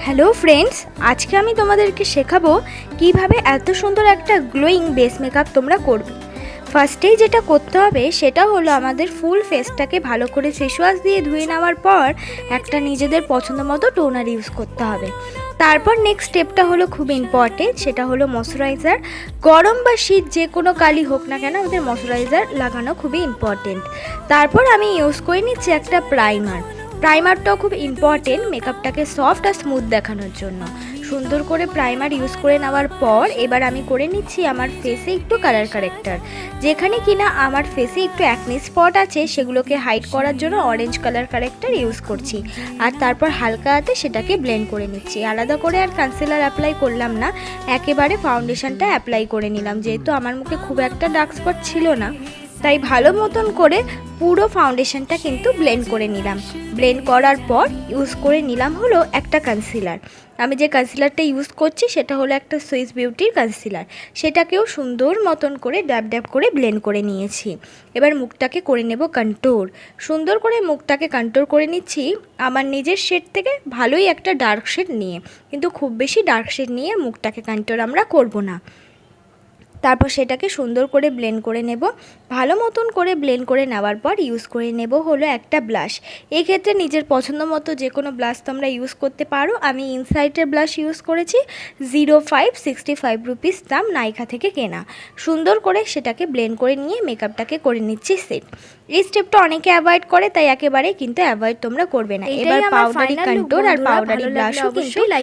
Hello friends, আজকে আমি তোমাদেরকে শেখাবো কিভাবে এত সুন্দর একটা গ্লোয়িং বেস মেকআপ তোমরা করবে। ফার্স্টেই যেটা করতে হবে সেটা হলো আমাদের ফুল ফেসটাকে ভালো করে ফেস ওয়াশ দিয়ে ধুয়ে নেওয়ার পর একটা নিজেদের পছন্দ মতো টোনার ইউজ করতে হবে। তারপর নেক্সট স্টেপটা হলো খুব ইম্পর্টেন্ট, সেটা হলো ময়শ্চারাইজার। গরম বা শীত যে কোনো কালই হোক না কেন আমাদের ময়শ্চারাইজার লাগানো খুবই ইম্পর্টেন্ট। তারপর আমি ইউজ করে নিচ্ছি একটা প্রাইমারটাও খুব ইম্পর্টেন্ট মেকআপটাকে সফট আর স্মুথ দেখানোর জন্য। সুন্দর করে প্রাইমার ইউজ করে নেওয়ার পর এবার আমি করে নিচ্ছি আমার ফেসে একটু কালার কারেক্টার। যেখানে কিনা আমার ফেসে একটু অ্যাকনে স্পট আছে সেগুলোকে হাইড করার জন্য অরেঞ্জ কালার কারেক্টার ইউজ করছি। আর তারপর হালকা হাতে সেটাকে ব্লেন্ড করে নিচ্ছি। আলাদা করে আর কনসিলার অ্যাপ্লাই করলাম না, একেবারে ফাউন্ডেশনটা অ্যাপ্লাই করে নিলাম। যেহেতু আমার মুখে খুব একটা ডার্ক স্পট ছিল না, তাই ভালো মতন করে পুরো ফাউন্ডেশনটা কিন্তু ব্লেন্ড করে নিলাম। ব্লেন্ড করার পর ইউজ করে নিলাম হলো একটা কনসিলার। আমি যে কনসিলারটা ইউজ করছি সেটা হলো একটা সুইস বিউটির কনসিলার। সেটাকেও সুন্দর মতন করে ড্যাব ড্যাব করে ব্লেন্ড করে নিয়েছি। এবার মুখটাকে করে নেব কন্ট্যুর। সুন্দর করে মুখটাকে কন্ট্যুর করে নিচ্ছি আমার নিজের শেড থেকে ভালোই একটা ডার্ক শেড নিয়ে, কিন্তু খুব বেশি ডার্ক শেড নিয়ে মুখটাকে কন্ট্যুর আমরা করব না। তারপর সেটাকে সুন্দর করে ব্লেন্ড করে নেব। ভালো মতন করে ব্লেন্ড করে নেওয়ার পর ইউজ করে নেব হলো একটা ব্লাশ। এক্ষেত্রে নিজের পছন্দ মতো যে কোনো ব্লাশ তোমরা ইউজ করতে পারো। আমি ইনসাইটের ব্লাশ ইউজ করেছি, 0565 রুপিস দাম, নাইকা থেকে কেনা। সুন্দর করে সেটাকে ব্লেন্ড করে নিয়ে মেকআপটাকে করে নিচ্ছি সেট। এই স্টেপটা অনেকে অ্যাভয়েড করে, তাই একেবারেই কিন্তু অ্যাভয়েড তোমরা করবে না। এবার পাউডারি কন্ট্যুর আর পাউডারি ব্লাশও কিন্তু